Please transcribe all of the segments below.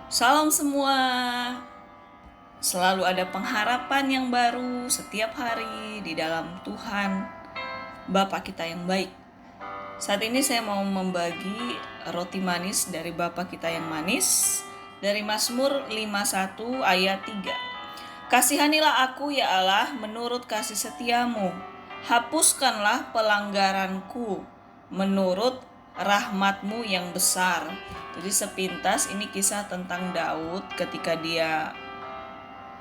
Salam semua. Selalu ada pengharapan yang baru setiap hari di dalam Tuhan, Bapa kita yang baik. Saat ini saya mau membagi roti manis dari Bapa kita yang manis dari Mazmur 51 ayat 3. Kasihanilah aku ya Allah menurut kasih setiamu. Hapuskanlah pelanggaranku menurut rahmatmu yang besar. Jadi sepintas ini kisah tentang Daud ketika dia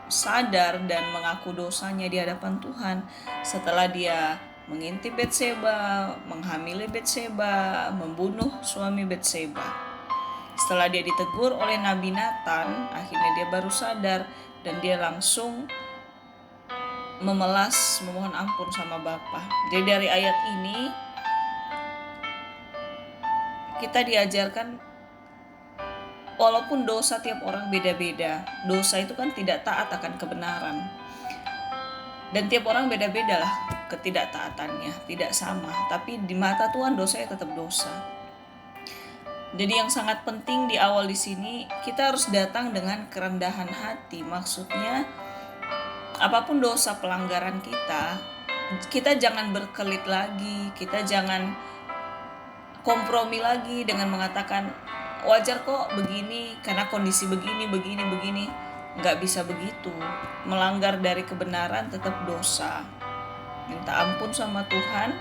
sadar dan mengaku dosanya di hadapan Tuhan setelah dia mengintip Betseba, menghamili Betseba, membunuh suami Betseba. Setelah dia ditegur oleh Nabi Nathan, akhirnya dia baru sadar dan dia langsung memohon ampun sama Bapa. Jadi dari ayat ini kita diajarkan walaupun dosa tiap orang beda-beda, dosa itu kan tidak taat akan kebenaran. Dan tiap orang beda-beda lah ketidaktaatannya, tidak sama. Tapi di mata Tuhan dosanya tetap dosa. Jadi yang sangat penting di awal di sini kita harus datang dengan kerendahan hati. Maksudnya apapun dosa pelanggaran kita jangan berkelit lagi, kita jangan kompromi lagi dengan mengatakan wajar kok begini karena kondisi begini. Nggak bisa begitu. Melanggar dari kebenaran tetap dosa. Minta ampun sama Tuhan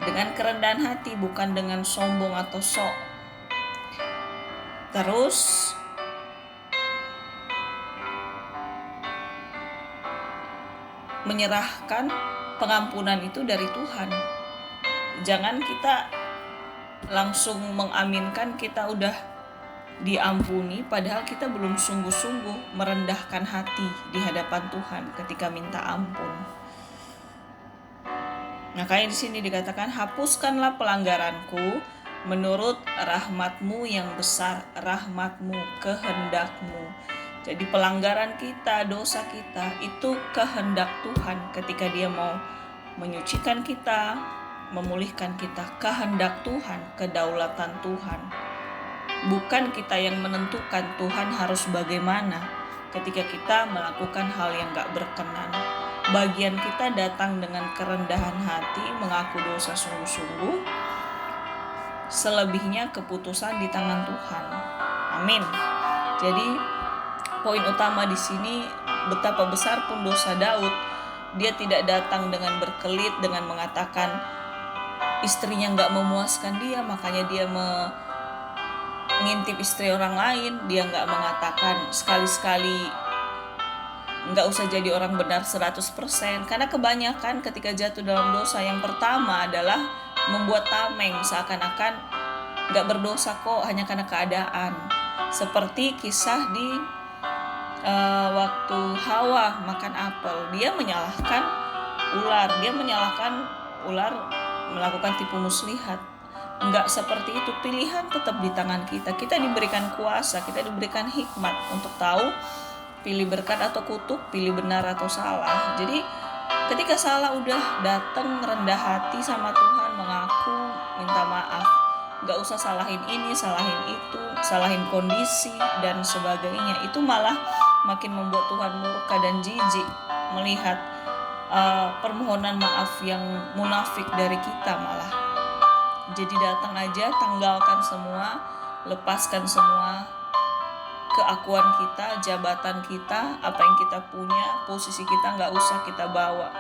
dengan kerendahan hati, bukan dengan sombong atau sok. Terus menyerahkan pengampunan itu dari Tuhan. Jangan kita langsung mengaminkan kita udah diampuni padahal kita belum sungguh-sungguh merendahkan hati di hadapan Tuhan ketika minta ampun. Makanya di sini dikatakan hapuskanlah pelanggaranku menurut rahmatmu yang besar, rahmatmu, kehendakmu. Jadi pelanggaran kita, dosa kita itu kehendak Tuhan ketika dia mau menyucikan kita, memulihkan kita, kehendak Tuhan, kedaulatan Tuhan. Bukan kita yang menentukan Tuhan harus bagaimana ketika kita melakukan hal yang gak berkenan. Bagian kita datang dengan kerendahan hati, mengaku dosa sungguh-sungguh. Selebihnya keputusan di tangan Tuhan. Amin. Jadi poin utama di sini betapa besar pun dosa Daud, dia tidak datang dengan berkelit dengan mengatakan istrinya gak memuaskan dia, makanya dia mengintip istri orang lain. Dia gak mengatakan sekali-sekali gak usah jadi orang benar 100%. Karena kebanyakan ketika jatuh dalam dosa, yang pertama adalah membuat tameng, seakan-akan gak berdosa kok, hanya karena keadaan. Seperti kisah di waktu Hawa makan apel, dia menyalahkan ular melakukan tipu muslihat. Enggak seperti itu. Pilihan tetap di tangan kita. Kita diberikan kuasa, kita diberikan hikmat untuk tahu pilih berkat atau kutuk, pilih benar atau salah. Jadi ketika salah udah datang rendah hati sama Tuhan, mengaku, minta maaf. Gak usah salahin ini, salahin itu, salahin kondisi dan sebagainya. Itu malah makin membuat Tuhan murka dan jijik melihat permohonan maaf yang munafik dari kita malah. Jadi datang aja, tanggalkan semua, lepaskan semua keakuan kita, jabatan kita, apa yang kita punya, posisi kita gak usah kita bawa,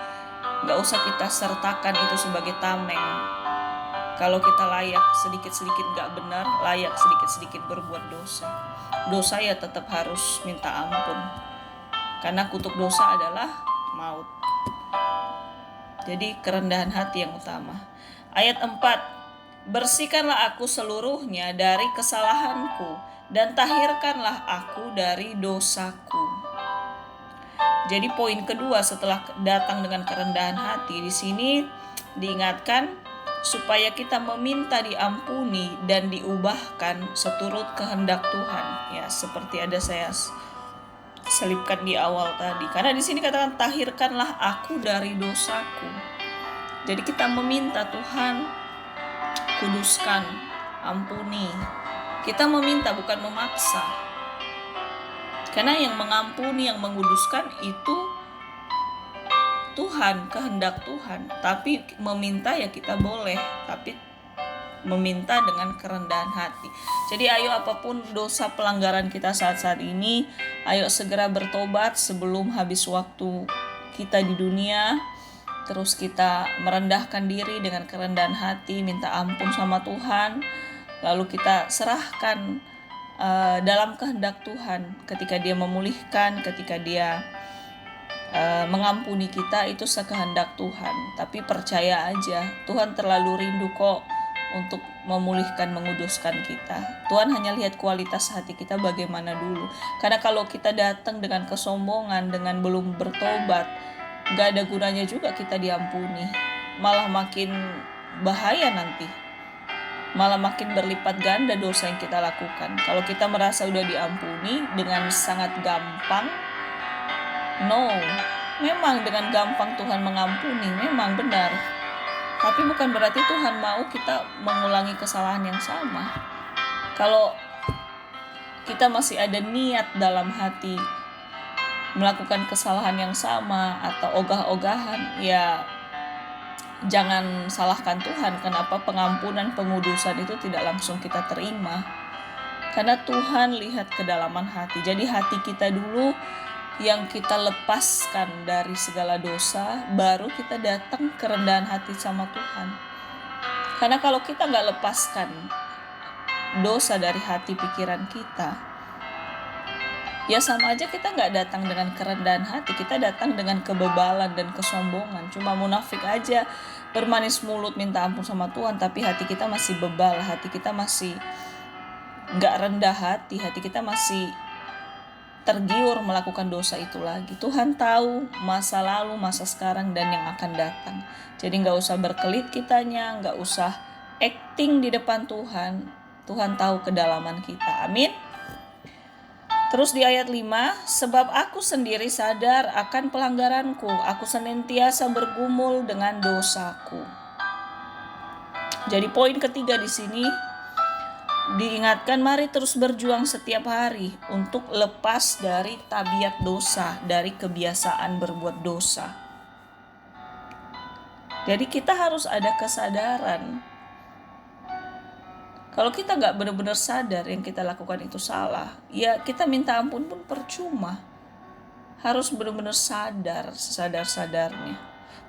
gak usah kita sertakan itu sebagai tameng. Kalau kita layak sedikit-sedikit gak benar, layak sedikit-sedikit berbuat dosa, dosa ya tetap harus minta ampun, karena kutuk dosa adalah maut. Jadi kerendahan hati yang utama. Ayat 4, bersihkanlah aku seluruhnya dari kesalahanku dan tahirkanlah aku dari dosaku. Jadi poin kedua setelah datang dengan kerendahan hati, di sini diingatkan supaya kita meminta diampuni dan diubahkan seturut kehendak Tuhan. Ya, seperti ada saya selipkan di awal tadi. Karena di sini katakan tahirkanlah aku dari dosaku. Jadi kita meminta Tuhan kuduskan, ampuni. Kita meminta bukan memaksa. Karena yang mengampuni, yang menguduskan itu Tuhan, kehendak Tuhan. Tapi meminta ya kita boleh, tapi meminta dengan kerendahan hati. Jadi ayo, apapun dosa pelanggaran kita saat-saat ini, ayo segera bertobat sebelum habis waktu kita di dunia. Terus kita merendahkan diri dengan kerendahan hati, minta ampun sama Tuhan. Lalu kita serahkan dalam kehendak Tuhan. Ketika Dia memulihkan, ketika Dia mengampuni kita, itu sekehendak Tuhan. Tapi percaya aja, Tuhan terlalu rindu kok untuk memulihkan, menguduskan kita. Tuhan hanya lihat kualitas hati kita bagaimana dulu. Karena kalau kita datang dengan kesombongan, dengan belum bertobat, gak ada gunanya juga kita diampuni. Malah makin bahaya nanti. Malah makin berlipat ganda dosa yang kita lakukan. Kalau kita merasa udah diampuni dengan sangat gampang, no. Memang dengan gampang Tuhan mengampuni, memang benar. Tapi bukan berarti Tuhan mau kita mengulangi kesalahan yang sama. Kalau kita masih ada niat dalam hati melakukan kesalahan yang sama atau ogah-ogahan, ya jangan salahkan Tuhan kenapa pengampunan, pengudusan itu tidak langsung kita terima. Karena Tuhan lihat kedalaman hati. Jadi hati kita dulu yang kita lepaskan dari segala dosa, baru kita datang kerendahan hati sama Tuhan. Karena kalau kita gak lepaskan dosa dari hati pikiran kita, ya sama aja kita gak datang dengan kerendahan hati, kita datang dengan kebebalan dan kesombongan. Cuma munafik aja, bermanis mulut minta ampun sama Tuhan, tapi hati kita masih bebal, hati kita masih gak rendah hati, hati kita masih tergiur melakukan dosa itu lagi. Tuhan tahu masa lalu, masa sekarang, dan yang akan datang. Jadi gak usah berkelit kitanya, gak usah acting di depan Tuhan. Tuhan tahu kedalaman kita. Amin. Terus di ayat 5, sebab aku sendiri sadar akan pelanggaranku, aku senantiasa bergumul dengan dosaku. Jadi poin ketiga di sini diingatkan, mari terus berjuang setiap hari untuk lepas dari tabiat dosa, dari kebiasaan berbuat dosa. Jadi kita harus ada kesadaran. Kalau kita gak benar-benar sadar yang kita lakukan itu salah, ya kita minta ampun pun percuma. Harus benar-benar sadar, sesadar-sadarnya.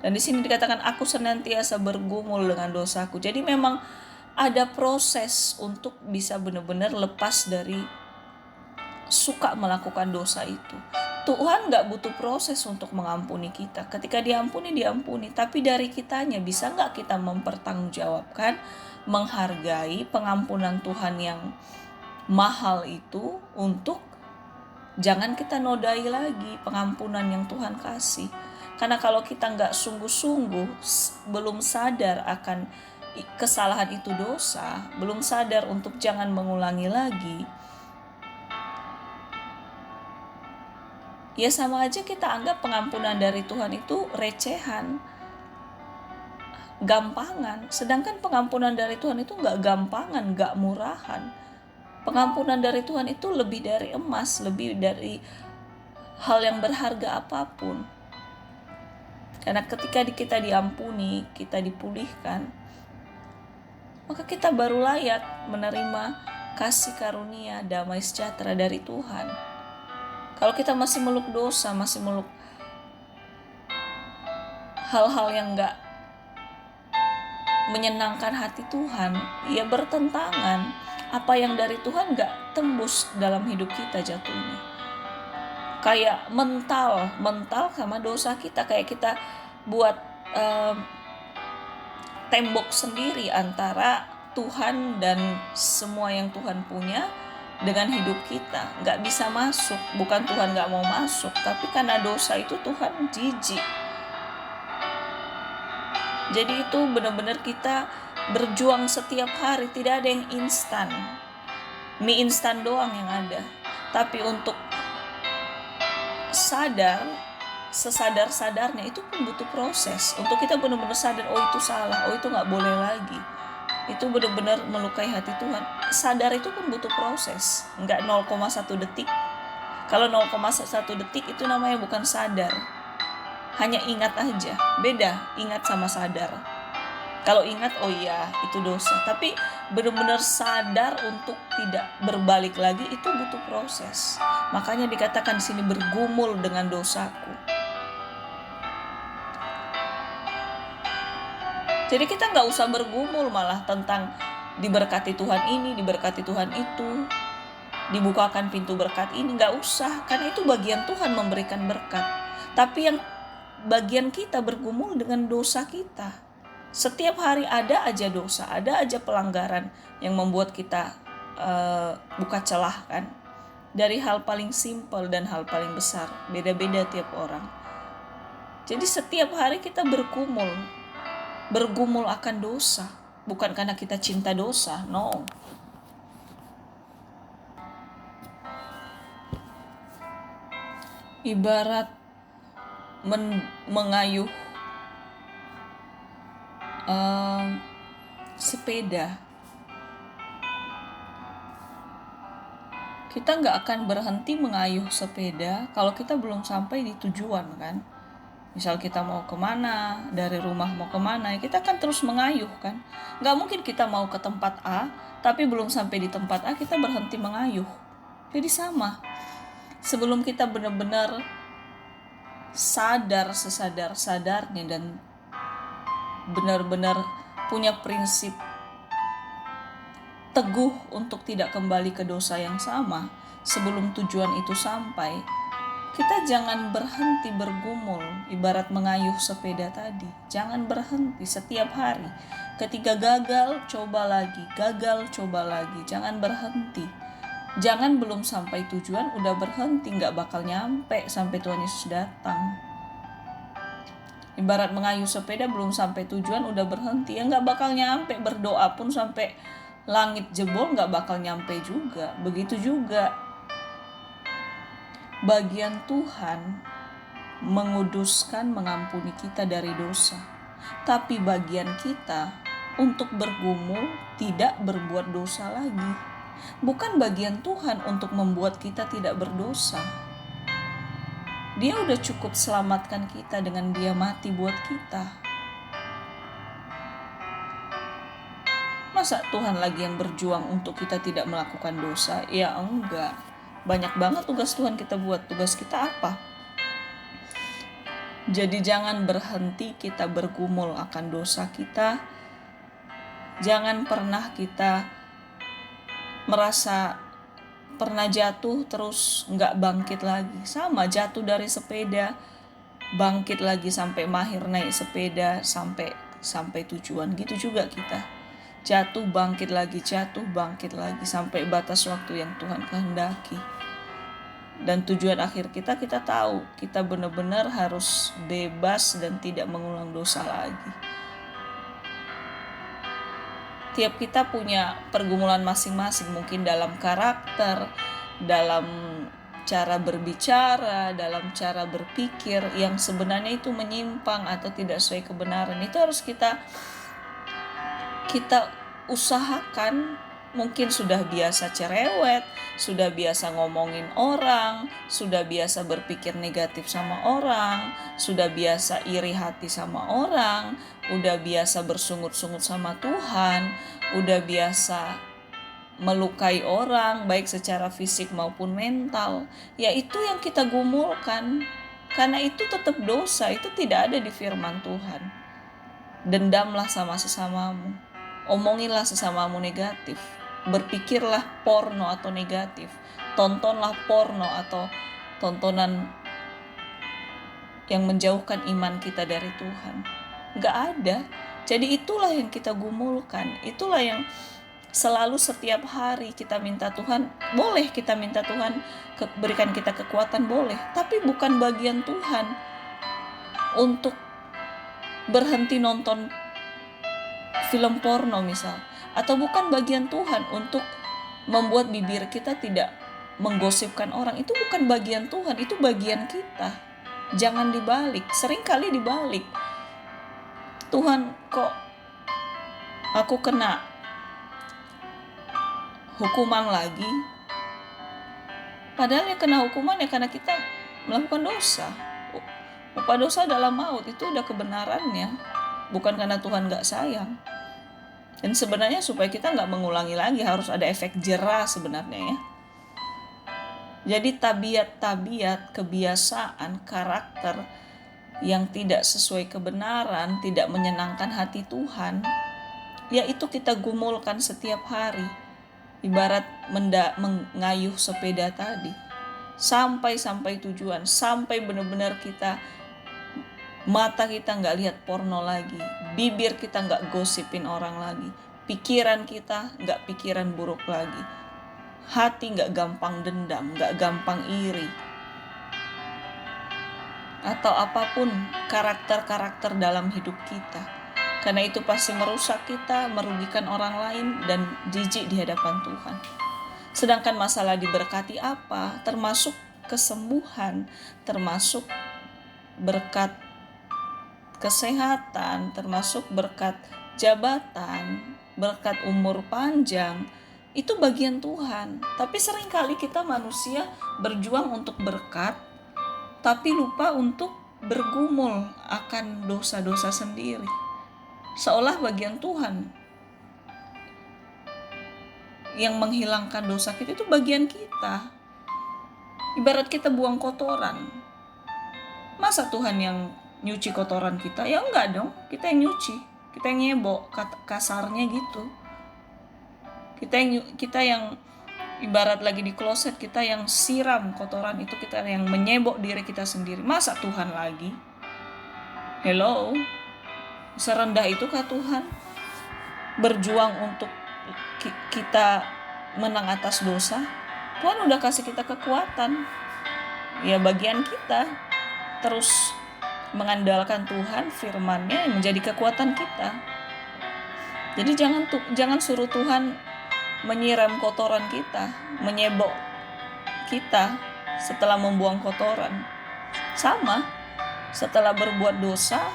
Dan di sini dikatakan aku senantiasa bergumul dengan dosaku. Jadi memang ada proses untuk bisa benar-benar lepas dari suka melakukan dosa itu. Tuhan gak butuh proses untuk mengampuni kita. Ketika diampuni. Tapi dari kitanya bisa gak kita mempertanggungjawabkan, menghargai pengampunan Tuhan yang mahal itu, untuk jangan kita nodai lagi pengampunan yang Tuhan kasih. Karena kalau kita gak sungguh-sungguh, belum sadar akan kesalahan itu dosa, belum sadar untuk jangan mengulangi lagi, ya sama aja kita anggap pengampunan dari Tuhan itu recehan, gampangan. Sedangkan pengampunan dari Tuhan itu gak gampangan, gak murahan. Pengampunan dari Tuhan itu lebih dari emas, lebih dari hal yang berharga apapun. Karena ketika kita diampuni, kita dipulihkan, maka kita baru layak menerima kasih karunia, damai sejahtera dari Tuhan. Kalau kita masih meluk dosa, masih meluk hal-hal yang gak menyenangkan hati Tuhan, ya bertentangan. Apa yang dari Tuhan gak tembus dalam hidup kita jatuhnya. Kayak mental sama dosa kita. Kayak kita buat tembok sendiri antara Tuhan dan semua yang Tuhan punya dengan hidup kita. Gak bisa masuk. Bukan Tuhan gak mau masuk, tapi karena dosa itu Tuhan jijik. Jadi itu benar-benar kita berjuang setiap hari. Tidak ada yang instan. Mie instan doang yang ada. Tapi untuk sadar, sesadar-sadarnya itu pun butuh proses. Untuk kita benar-benar sadar, oh itu salah, oh itu gak boleh lagi. Itu benar-benar melukai hati Tuhan. Sadar itu pun butuh proses. Gak 0,1 detik. Kalau 0,1 detik itu namanya bukan sadar, hanya ingat aja. Beda ingat sama sadar. Kalau ingat, oh iya itu dosa, tapi benar-benar sadar untuk tidak berbalik lagi itu butuh proses. Makanya dikatakan di sini bergumul dengan dosaku. Jadi kita nggak usah bergumul malah tentang diberkati Tuhan ini, diberkati Tuhan itu, dibukakan pintu berkat ini, nggak usah, karena itu bagian Tuhan memberikan berkat. Tapi yang bagian kita bergumul dengan dosa kita. Setiap hari ada aja dosa, ada aja pelanggaran yang membuat kita buka celah kan. Dari hal paling simpel dan hal paling besar, beda-beda tiap orang. Jadi setiap hari kita bergumul akan dosa, bukan karena kita cinta dosa, no. Ibarat mengayuh sepeda, kita nggak akan berhenti mengayuh sepeda kalau kita belum sampai di tujuan kan. Misal kita mau kemana, dari rumah mau kemana, kita kan terus mengayuh kan. Nggak mungkin kita mau ke tempat A, tapi belum sampai di tempat A kita berhenti mengayuh. Jadi sama, sebelum kita benar-benar sadar sesadar-sadarnya dan benar-benar punya prinsip teguh untuk tidak kembali ke dosa yang sama sebelum tujuan itu sampai, kita jangan berhenti bergumul, ibarat mengayuh sepeda tadi. Jangan berhenti setiap hari. Ketika gagal, coba lagi. Gagal, coba lagi. Jangan berhenti. Jangan belum sampai tujuan udah berhenti, gak bakal nyampe sampai Tuhan Yesus datang. Ibarat mengayuh sepeda belum sampai tujuan udah berhenti, ya gak bakal nyampe. Berdoa pun sampai langit jebol gak bakal nyampe juga. Begitu juga bagian Tuhan menguduskan, mengampuni kita dari dosa. Tapi bagian kita untuk bergumul tidak berbuat dosa lagi. Bukan bagian Tuhan untuk membuat kita tidak berdosa. Dia udah cukup selamatkan kita dengan dia mati buat kita. Masa Tuhan lagi yang berjuang untuk kita tidak melakukan dosa? Ya enggak. Banyak banget tugas Tuhan kita buat. Tugas kita apa? Jadi jangan berhenti kita bergumul akan dosa kita. Jangan pernah kita merasa pernah jatuh terus gak bangkit lagi. Sama, jatuh dari sepeda, bangkit lagi sampai mahir naik sepeda sampai tujuan. Gitu juga kita. Jatuh bangkit lagi sampai batas waktu yang Tuhan kehendaki. Dan tujuan akhir kita tahu, kita benar-benar harus bebas dan tidak mengulang dosa lagi. Tiap kita punya pergumulan masing-masing, mungkin dalam karakter, dalam cara berbicara, dalam cara berpikir yang sebenarnya itu menyimpang atau tidak sesuai kebenaran. Itu harus kita usahakan. Mungkin sudah biasa cerewet, sudah biasa ngomongin orang, sudah biasa berpikir negatif sama orang, sudah biasa iri hati sama orang, udah biasa bersungut-sungut sama Tuhan, udah biasa melukai orang baik secara fisik maupun mental. Ya itu yang kita gumulkan, karena itu tetap dosa, itu tidak ada di firman Tuhan. Dendamlah sama sesamamu, omonginlah sesamamu negatif, berpikirlah porno atau negatif, tontonlah porno atau tontonan yang menjauhkan iman kita dari Tuhan. Gak ada. Jadi itulah yang kita gumulkan, itulah yang selalu setiap hari kita minta Tuhan. Boleh kita minta Tuhan berikan kita kekuatan, boleh, tapi bukan bagian Tuhan untuk berhenti nonton film porno misal, atau bukan bagian Tuhan untuk membuat bibir kita tidak menggosipkan orang. Itu bukan bagian Tuhan, itu bagian kita. Jangan dibalik, seringkali dibalik. Tuhan, kok aku kena hukuman lagi? Padahal yang kena hukuman ya karena kita melakukan dosa. Upah dosa adalah maut, itu udah kebenarannya. Bukan karena Tuhan gak sayang. Dan sebenarnya supaya kita gak mengulangi lagi harus ada efek jera sebenarnya ya. Jadi tabiat-tabiat, kebiasaan, karakter yang tidak sesuai kebenaran, tidak menyenangkan hati Tuhan, ya itu kita gumulkan setiap hari. Ibarat mengayuh sepeda tadi. Sampai tujuan, sampai benar-benar mata kita gak lihat porno lagi, bibir kita gak gosipin orang lagi, pikiran kita gak pikiran buruk lagi, hati gak gampang dendam, gak gampang iri, atau apapun karakter-karakter dalam hidup kita. Karena itu pasti merusak kita, merugikan orang lain, dan jijik di hadapan Tuhan. Sedangkan masalah diberkati apa? Termasuk kesembuhan, termasuk berkat kesehatan, termasuk berkat jabatan, berkat umur panjang. Itu bagian Tuhan. Tapi seringkali kita manusia berjuang untuk berkat, tapi lupa untuk bergumul akan dosa-dosa sendiri. Seolah bagian Tuhan yang menghilangkan dosa kita itu bagian kita. Ibarat kita buang kotoran. Masa Tuhan yang nyuci kotoran kita? Ya enggak dong, kita yang nyuci. Kita yang nyebok, kasarnya gitu. Kita yang ibarat lagi di kloset, kita yang siram kotoran itu, kita yang menyebok diri kita sendiri. Masa Tuhan lagi? Hello? Serendah itukah Tuhan berjuang untuk kita menang atas dosa? Tuhan udah kasih kita kekuatan. Ya bagian kita terus mengandalkan Tuhan, firman-Nya yang menjadi kekuatan kita. Jadi jangan suruh Tuhan menyiram kotoran kita, menyebok kita setelah membuang kotoran. Sama, setelah berbuat dosa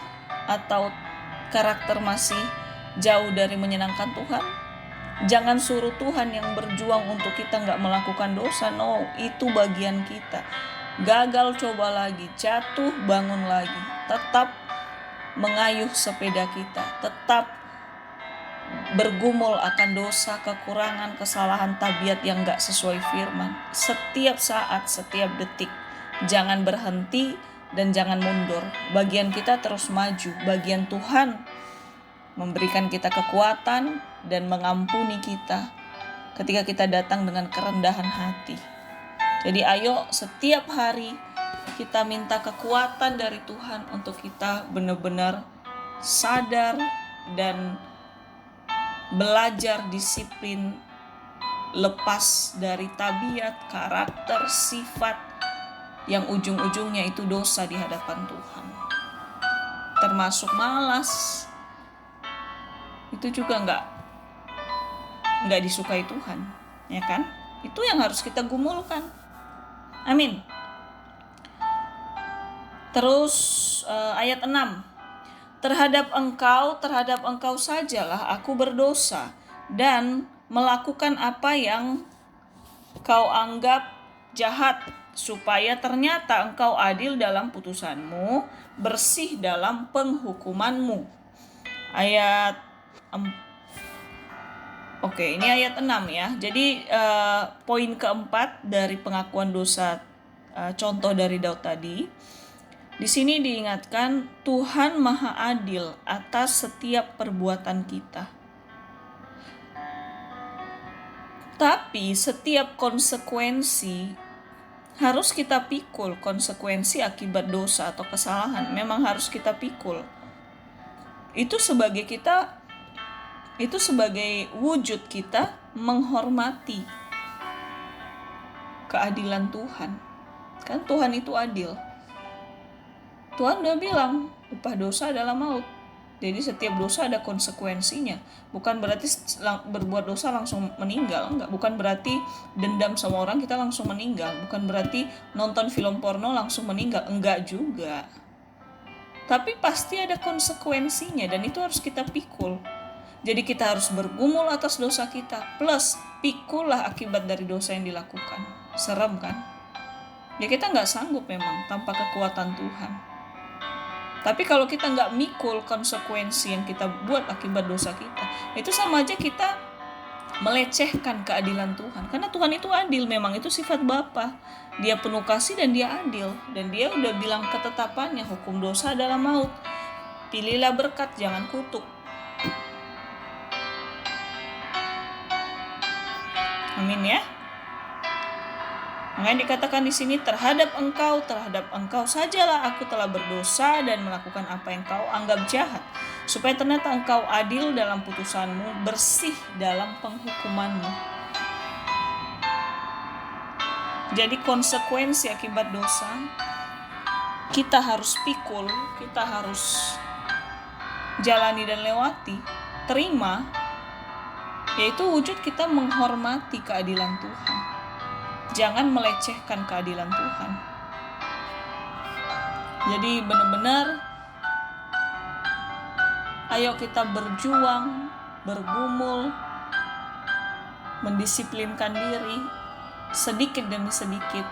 atau karakter masih jauh dari menyenangkan Tuhan, jangan suruh Tuhan yang berjuang untuk kita gak melakukan dosa. No, itu bagian kita. Gagal coba lagi, jatuh bangun lagi, tetap mengayuh sepeda kita, tetap bergumul akan dosa, kekurangan, kesalahan, tabiat yang gak sesuai firman. Setiap saat, setiap detik, jangan berhenti dan jangan mundur. Bagian kita terus maju. Bagian Tuhan memberikan kita kekuatan dan mengampuni kita ketika kita datang dengan kerendahan hati. Jadi ayo setiap hari kita minta kekuatan dari Tuhan untuk kita benar-benar sadar dan belajar disiplin, lepas dari tabiat, karakter, sifat yang ujung-ujungnya itu dosa di hadapan Tuhan. Termasuk malas. Itu juga enggak disukai Tuhan, ya kan? Itu yang harus kita gumulkan. Amin. Terus ayat 6. Terhadap engkau sajalah aku berdosa dan melakukan apa yang kau anggap jahat, supaya ternyata engkau adil dalam putusanmu, bersih dalam penghukumanmu. Ini ayat 6 ya. Jadi poin keempat dari pengakuan dosa, contoh dari Daud tadi. Di sini diingatkan Tuhan Maha Adil atas setiap perbuatan kita. Tapi setiap konsekuensi harus kita pikul. Konsekuensi akibat dosa atau kesalahan memang harus kita pikul. Itu sebagai wujud kita menghormati keadilan Tuhan. Kan Tuhan itu adil. Tuhan udah bilang upah dosa adalah maut. Jadi setiap dosa ada konsekuensinya. Bukan berarti berbuat dosa langsung meninggal, enggak. Bukan berarti dendam sama orang kita langsung meninggal. Bukan berarti nonton film porno langsung meninggal, enggak juga. Tapi pasti ada konsekuensinya dan itu harus kita pikul. Jadi kita harus bergumul atas dosa kita, plus pikullah akibat dari dosa yang dilakukan. Serem kan? Ya kita nggak sanggup memang tanpa kekuatan Tuhan. Tapi kalau kita nggak mikul konsekuensi yang kita buat akibat dosa kita, itu sama aja kita melecehkan keadilan Tuhan. Karena Tuhan itu adil, memang itu sifat Bapa. Dia penuh kasih dan dia adil. Dan dia udah bilang ketetapannya, hukum dosa adalah maut. Pilihlah berkat, jangan kutuk. Amin ya. Makanya dikatakan di sini, terhadap engkau sajalah aku telah berdosa dan melakukan apa yang kau anggap jahat, supaya ternyata engkau adil dalam putusanmu, bersih dalam penghukumanmu. Jadi konsekuensi akibat dosa kita harus pikul, kita harus jalani dan lewati, terima, yaitu wujud kita menghormati keadilan Tuhan. Jangan melecehkan keadilan Tuhan. Jadi benar-benar ayo kita berjuang, bergumul, mendisiplinkan diri sedikit demi sedikit,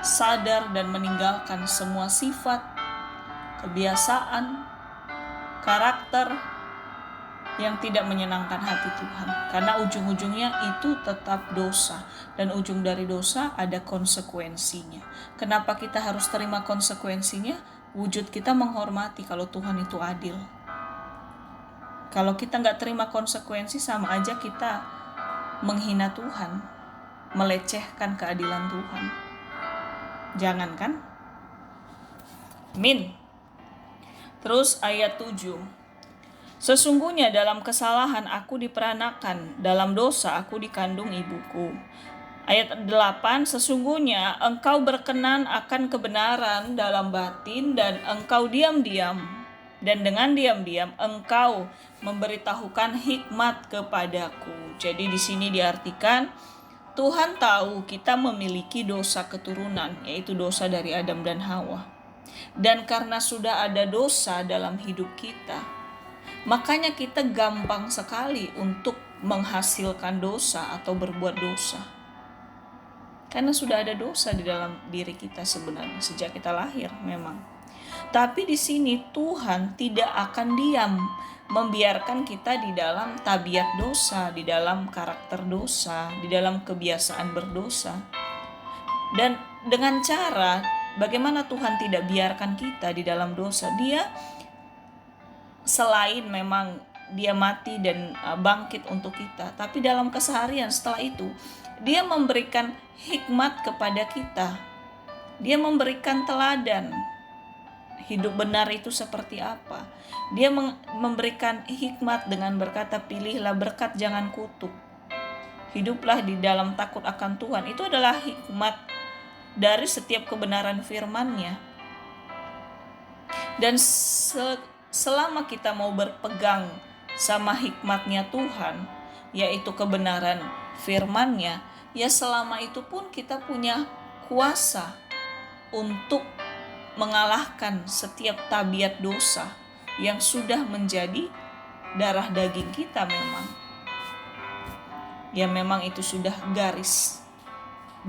sadar dan meninggalkan semua sifat, kebiasaan, karakter yang tidak menyenangkan hati Tuhan. Karena ujung-ujungnya itu tetap dosa. Dan ujung dari dosa ada konsekuensinya. Kenapa kita harus terima konsekuensinya? Wujud kita menghormati kalau Tuhan itu adil. Kalau kita gak terima konsekuensi, sama aja kita menghina Tuhan, melecehkan keadilan Tuhan. Jangan kan? Amin. Terus ayat 7. Sesungguhnya dalam kesalahan aku diperanakan, dalam dosa aku dikandung ibuku. Ayat 8, sesungguhnya engkau berkenan akan kebenaran dalam batin dan engkau diam-diam. Dan dengan diam-diam engkau memberitahukan hikmat kepadaku. Jadi di sini diartikan Tuhan tahu kita memiliki dosa keturunan, yaitu dosa dari Adam dan Hawa. Dan karena sudah ada dosa dalam hidup kita, makanya kita gampang sekali untuk menghasilkan dosa atau berbuat dosa. Karena sudah ada dosa di dalam diri kita sebenarnya sejak kita lahir memang. Tapi di sini Tuhan tidak akan diam membiarkan kita di dalam tabiat dosa, di dalam karakter dosa, di dalam kebiasaan berdosa. Dan dengan cara bagaimana Tuhan tidak biarkan kita di dalam dosa? Dia selain memang dia mati dan bangkit untuk kita, tapi dalam keseharian setelah itu dia memberikan hikmat kepada kita. Dia memberikan teladan hidup benar itu seperti apa. Dia memberikan hikmat dengan berkata, pilihlah berkat, jangan kutuk. Hiduplah di dalam takut akan Tuhan. Itu adalah hikmat dari setiap kebenaran firman-Nya. Dan selama kita mau berpegang sama hikmatnya Tuhan, yaitu kebenaran firman-Nya, ya selama itu pun kita punya kuasa untuk mengalahkan setiap tabiat dosa yang sudah menjadi darah daging kita memang. Ya memang itu sudah garis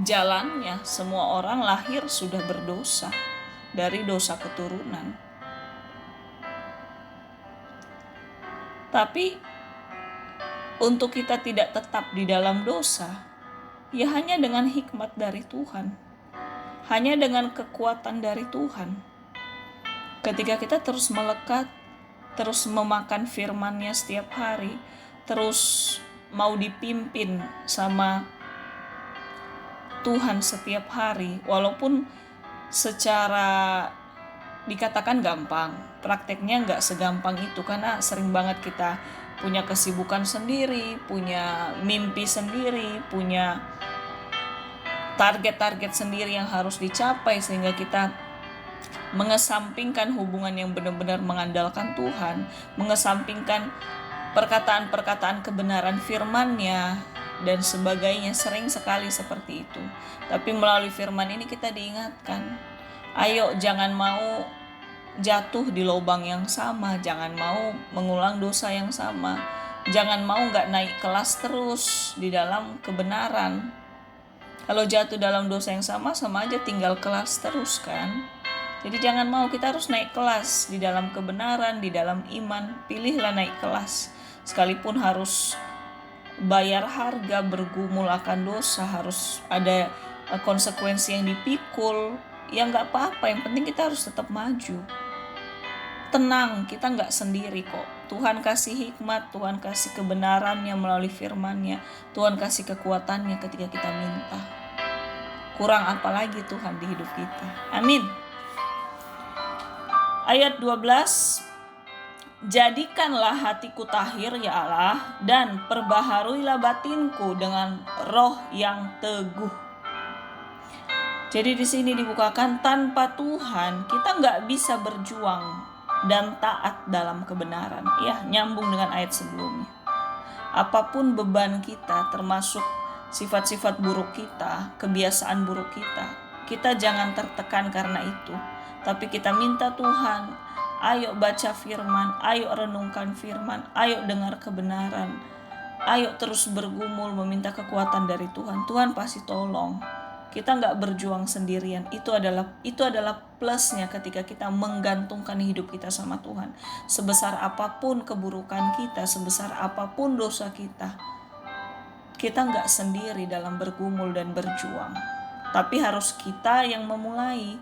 jalannya, semua orang lahir sudah berdosa dari dosa keturunan. Tapi untuk kita tidak tetap di dalam dosa, ya hanya dengan hikmat dari Tuhan, hanya dengan kekuatan dari Tuhan. Ketika kita terus melekat, terus memakan firman-Nya setiap hari, terus mau dipimpin sama Tuhan setiap hari, walaupun secara dikatakan gampang, prakteknya gak segampang itu, karena sering banget kita punya kesibukan sendiri, punya mimpi sendiri, punya target-target sendiri yang harus dicapai, sehingga kita mengesampingkan hubungan yang benar-benar mengandalkan Tuhan, mengesampingkan perkataan-perkataan kebenaran firman-Nya dan sebagainya. Sering sekali seperti itu. Tapi melalui firman ini kita diingatkan, ayo jangan mau jatuh di lubang yang sama, jangan mau mengulang dosa yang sama, jangan mau gak naik kelas terus di dalam kebenaran. Kalau jatuh dalam dosa yang sama aja tinggal kelas terus kan. Jadi jangan mau, kita harus naik kelas di dalam kebenaran, di dalam iman. Pilihlah naik kelas. Sekalipun harus bayar harga, bergumul akan dosa, harus ada konsekuensi yang dipikul, ya nggak apa-apa, yang penting kita harus tetap maju. Tenang, kita nggak sendiri kok. Tuhan kasih hikmat, Tuhan kasih kebenarannya melalui firman-Nya, Tuhan kasih kekuatannya ketika kita minta. Kurang apa lagi Tuhan di hidup kita. Amin. Ayat 12, jadikanlah hatiku tahir ya Allah, dan perbaharuilah batinku dengan roh yang teguh. Jadi di sini dibukakan, tanpa Tuhan kita nggak bisa berjuang dan taat dalam kebenaran. Ya, nyambung dengan ayat sebelumnya. Apapun beban kita, termasuk sifat-sifat buruk kita, kebiasaan buruk kita jangan tertekan karena itu. Tapi kita minta Tuhan, ayo baca firman, ayo renungkan firman, ayo dengar kebenaran, ayo terus bergumul meminta kekuatan dari Tuhan. Tuhan pasti tolong. Kita nggak berjuang sendirian. Itu adalah plusnya ketika kita menggantungkan hidup kita sama Tuhan. Sebesar apapun keburukan kita, sebesar apapun dosa kita nggak sendiri dalam bergumul dan berjuang. Tapi harus kita yang memulai.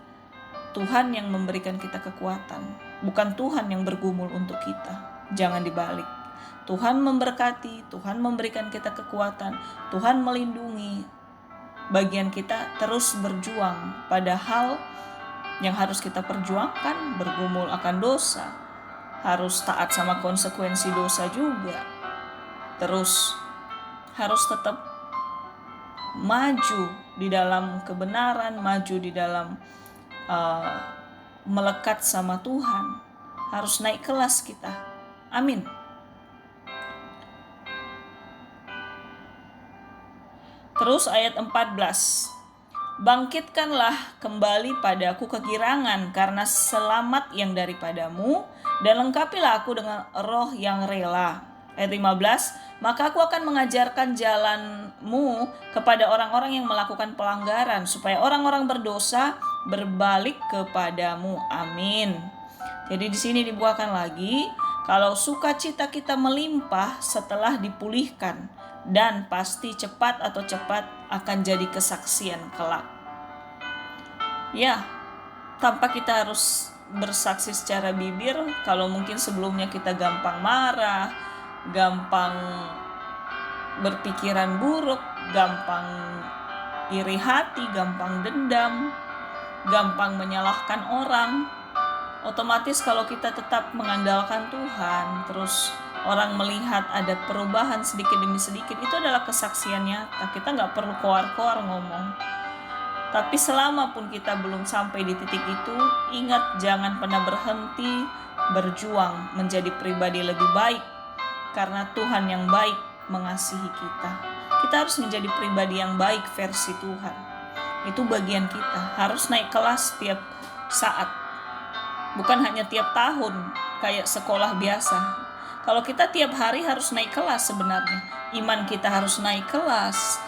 Tuhan yang memberikan kita kekuatan, bukan Tuhan yang bergumul untuk kita. Jangan dibalik. Tuhan memberkati, Tuhan memberikan kita kekuatan, Tuhan melindungi. Bagian kita terus berjuang pada hal yang harus kita perjuangkan, bergumul akan dosa, harus taat sama konsekuensi dosa juga. Terus harus tetap maju di dalam kebenaran, maju di dalam melekat sama Tuhan. Harus naik kelas kita. Amin. Terus ayat 14, bangkitkanlah kembali padaku kegirangan karena selamat yang daripadamu, dan lengkapilah aku dengan roh yang rela. Ayat 15, maka aku akan mengajarkan jalanmu kepada orang-orang yang melakukan pelanggaran, supaya orang-orang berdosa berbalik kepadamu. Amin. Jadi di sini dibukakan lagi, kalau sukacita kita melimpah setelah dipulihkan, dan pasti cepat akan jadi kesaksian kelak. Ya, tanpa kita harus bersaksi secara bibir. Kalau mungkin sebelumnya kita gampang marah, gampang berpikiran buruk, gampang iri hati, gampang dendam, gampang menyalahkan orang, otomatis kalau kita tetap mengandalkan Tuhan, terus orang melihat ada perubahan sedikit demi sedikit, itu adalah kesaksian nyata. Kita gak perlu koar-koar ngomong. Tapi selama pun kita belum sampai di titik itu, ingat, jangan pernah berhenti berjuang menjadi pribadi lebih baik, karena Tuhan yang baik mengasihi kita. Kita harus menjadi pribadi yang baik versi Tuhan. Itu bagian kita, harus naik kelas tiap saat, bukan hanya tiap tahun kayak sekolah biasa. Kalau kita tiap hari harus naik kelas, sebenarnya iman kita harus naik kelas,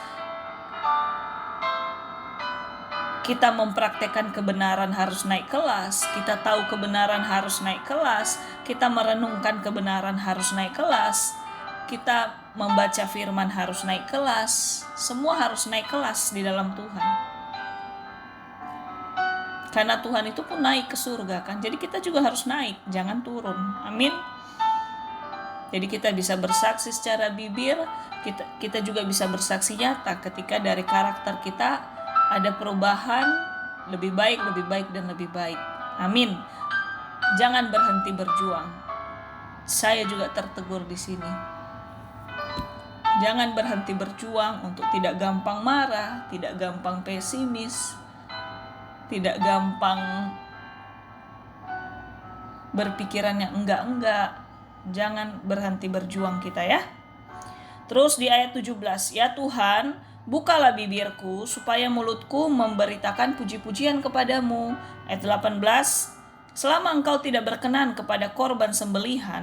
kita mempraktekkan kebenaran harus naik kelas, kita tahu kebenaran harus naik kelas, kita merenungkan kebenaran harus naik kelas, kita membaca firman harus naik kelas. Semua harus naik kelas di dalam Tuhan. Karena Tuhan itu pun naik ke surga kan. Jadi kita juga harus naik, jangan turun. Amin. Jadi kita bisa bersaksi secara bibir, kita juga bisa bersaksi nyata ketika dari karakter kita ada perubahan lebih baik dan lebih baik. Amin. Jangan berhenti berjuang. Saya juga tertegur di sini. Jangan berhenti berjuang untuk tidak gampang marah, tidak gampang pesimis, tidak gampang berpikiran yang enggak. Jangan berhenti berjuang kita ya. Terus di ayat 17, ya Tuhan, bukalah bibirku supaya mulutku memberitakan puji-pujian kepadamu. Ayat 18, selama engkau tidak berkenan kepada korban sembelihan,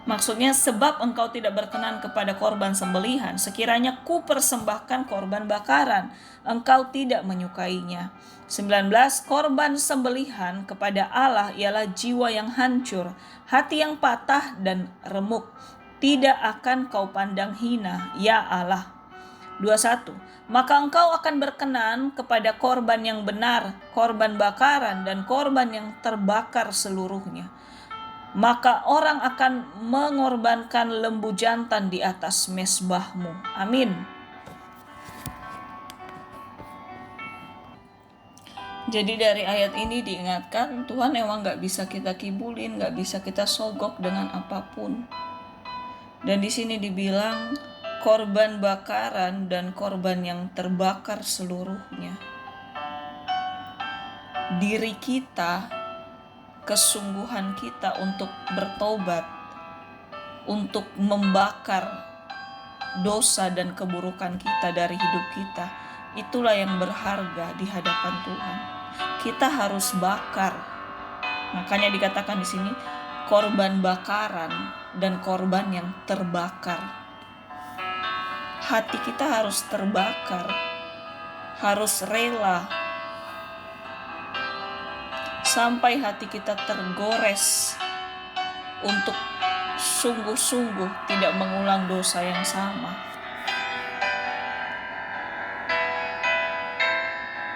Maksudnya, sebab engkau tidak berkenan kepada korban sembelihan, sekiranya ku persembahkan korban bakaran, engkau tidak menyukainya. 19. Korban sembelihan kepada Allah ialah jiwa yang hancur, hati yang patah dan remuk. Tidak akan kau pandang hina, ya Allah. 21. Maka engkau akan berkenan kepada korban yang benar, korban bakaran dan korban yang terbakar seluruhnya. Maka orang akan mengorbankan lembu jantan di atas mezbahmu. Amin. Jadi dari ayat ini diingatkan, Tuhan emang gak bisa kita kibulin, gak bisa kita sogok dengan apapun. Dan di sini dibilang korban bakaran dan korban yang terbakar seluruhnya. Diri kita, kesungguhan kita untuk bertobat, untuk membakar dosa dan keburukan kita dari hidup kita, itulah yang berharga di hadapan Tuhan. Kita harus bakar. Makanya dikatakan di sini korban bakaran dan korban yang terbakar. Hati kita harus terbakar, harus rela sampai hati kita tergores untuk sungguh-sungguh tidak mengulang dosa yang sama.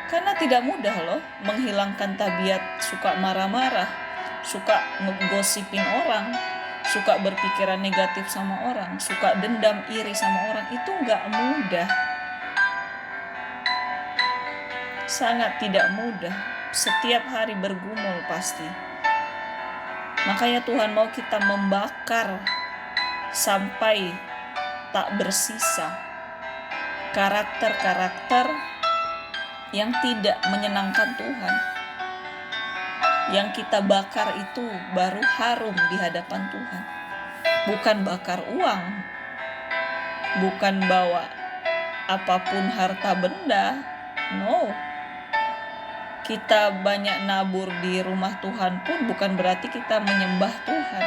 Karena tidak mudah loh menghilangkan tabiat suka marah-marah, suka ngegosipin orang, suka berpikiran negatif sama orang, suka dendam, iri sama orang. Itu gak mudah. Sangat tidak mudah. Setiap hari bergumul pasti. Makanya Tuhan mau kita membakar sampai tak bersisa karakter-karakter yang tidak menyenangkan Tuhan. Yang kita bakar itu baru harum di hadapan Tuhan. Bukan bakar uang, bukan bawa apapun harta benda, no. Kita banyak nabur di rumah Tuhan pun bukan berarti kita menyembah Tuhan.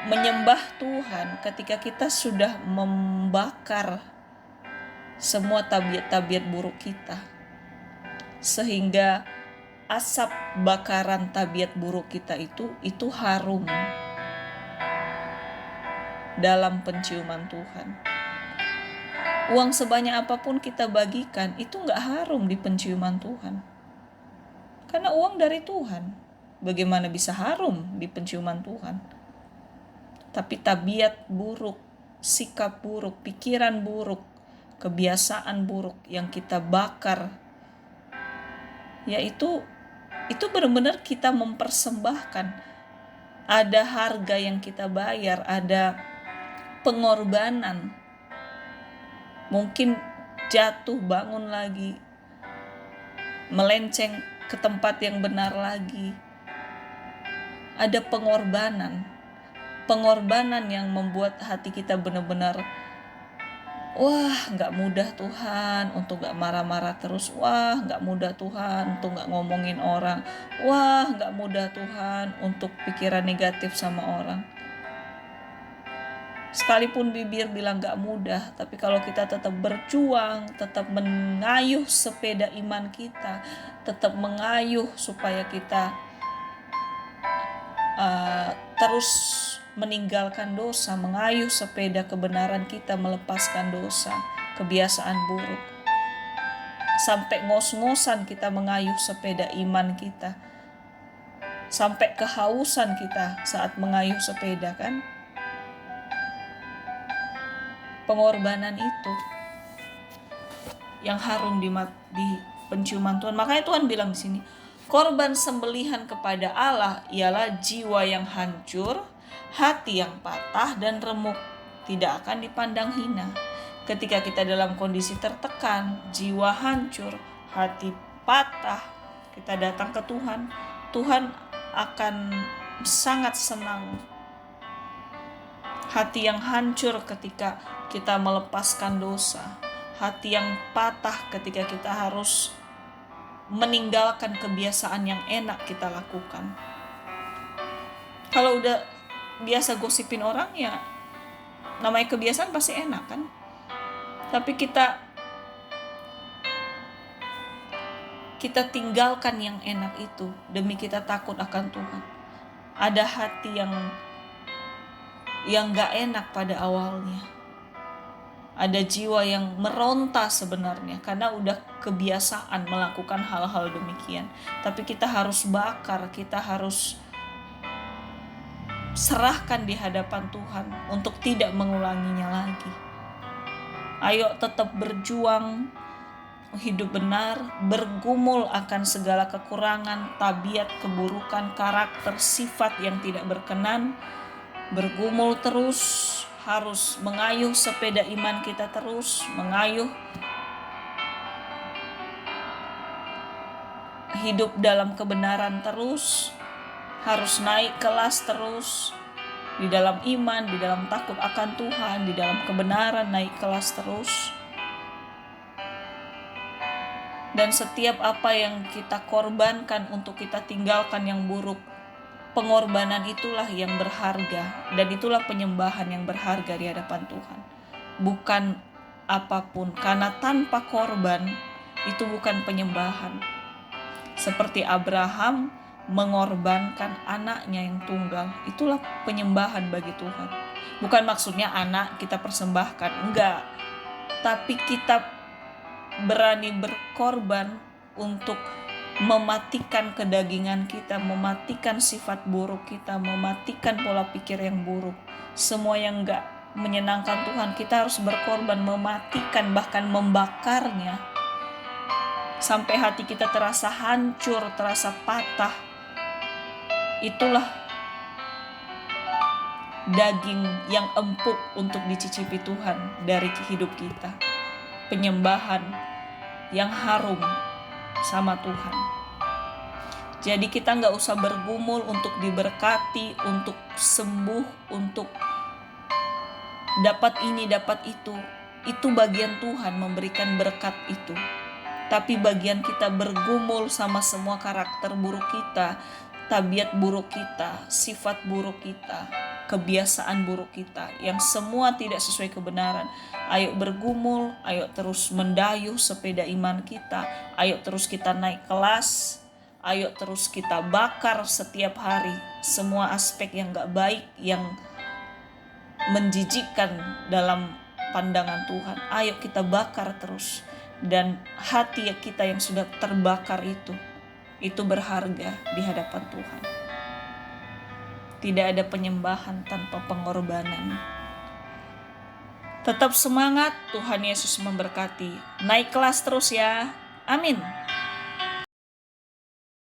Menyembah Tuhan ketika kita sudah membakar semua tabiat-tabiat buruk kita, sehingga asap bakaran tabiat buruk kita itu harum dalam penciuman Tuhan. Uang sebanyak apapun kita bagikan, itu gak harum di penciuman Tuhan. Karena uang dari Tuhan. Bagaimana bisa harum di penciuman Tuhan? Tapi tabiat buruk, sikap buruk, pikiran buruk, kebiasaan buruk yang kita bakar, yaitu itu benar-benar kita mempersembahkan. Ada harga yang kita bayar, ada pengorbanan. Mungkin jatuh bangun lagi, melenceng ke tempat yang benar lagi. Ada pengorbanan yang membuat hati kita benar-benar, wah gak mudah Tuhan untuk gak marah-marah terus. Wah gak mudah Tuhan untuk gak ngomongin orang. Wah gak mudah Tuhan untuk pikiran negatif sama orang. Sekalipun bibir bilang gak mudah, tapi kalau kita tetap berjuang, tetap mengayuh sepeda iman kita, tetap mengayuh supaya kita terus meninggalkan dosa, mengayuh sepeda kebenaran kita, melepaskan dosa, kebiasaan buruk. Sampai ngos-ngosan kita mengayuh sepeda iman kita. Sampai kehausan kita saat mengayuh sepeda, kan? Pengorbanan itu yang harum di penciuman Tuhan. Makanya Tuhan bilang di sini, korban sembelihan kepada Allah ialah jiwa yang hancur, hati yang patah dan remuk, tidak akan dipandang hina. Ketika kita dalam kondisi tertekan, jiwa hancur, hati patah, kita datang ke Tuhan, Tuhan akan sangat senang. Hati yang hancur ketika kita melepaskan dosa, hati yang patah ketika kita harus meninggalkan kebiasaan yang enak kita lakukan. Kalau udah biasa gosipin orang, ya namanya kebiasaan pasti enak kan. Tapi kita tinggalkan yang enak itu demi kita takut akan Tuhan. Ada hati yang gak enak pada awalnya. Ada jiwa yang meronta sebenarnya karena udah kebiasaan melakukan hal-hal demikian. Tapi kita harus bakar, kita harus serahkan di hadapan Tuhan untuk tidak mengulanginya lagi. Ayo tetap berjuang, hidup benar, bergumul akan segala kekurangan, tabiat, keburukan, karakter, sifat yang tidak berkenan. Bergumul terus, harus mengayuh sepeda iman kita terus, mengayuh hidup dalam kebenaran terus, harus naik kelas terus, di dalam iman, di dalam takut akan Tuhan, di dalam kebenaran naik kelas terus. Dan setiap apa yang kita korbankan untuk kita tinggalkan yang buruk, pengorbanan itulah yang berharga, dan itulah penyembahan yang berharga di hadapan Tuhan. Bukan apapun, karena tanpa korban itu bukan penyembahan. Seperti Abraham mengorbankan anaknya yang tunggal, itulah penyembahan bagi Tuhan. Bukan maksudnya anak kita persembahkan, enggak. Tapi kita berani berkorban untuk mematikan kedagingan kita, mematikan sifat buruk kita, mematikan pola pikir yang buruk. Semua yang enggak menyenangkan Tuhan, kita harus berkorban, mematikan, bahkan membakarnya. Sampai hati kita terasa hancur, terasa patah. Itulah daging yang empuk untuk dicicipi Tuhan dari hidup kita. Penyembahan yang harum sama Tuhan. Jadi kita gak usah bergumul untuk diberkati, untuk sembuh, untuk dapat ini, dapat itu. Itu bagian Tuhan memberikan berkat itu. Tapi bagian kita bergumul sama semua karakter buruk kita, tabiat buruk kita, sifat buruk kita, kebiasaan buruk kita, yang semua tidak sesuai kebenaran. Ayo bergumul, ayo terus mendayuh sepeda iman kita, ayo terus kita naik kelas, ayo terus kita bakar setiap hari semua aspek yang gak baik, yang menjijikkan dalam pandangan Tuhan. Ayo kita bakar terus, dan hati kita yang sudah terbakar itu berharga di hadapan Tuhan. Tidak ada penyembahan tanpa pengorbanan. Tetap semangat, Tuhan Yesus memberkati. Naik kelas terus ya. Amin.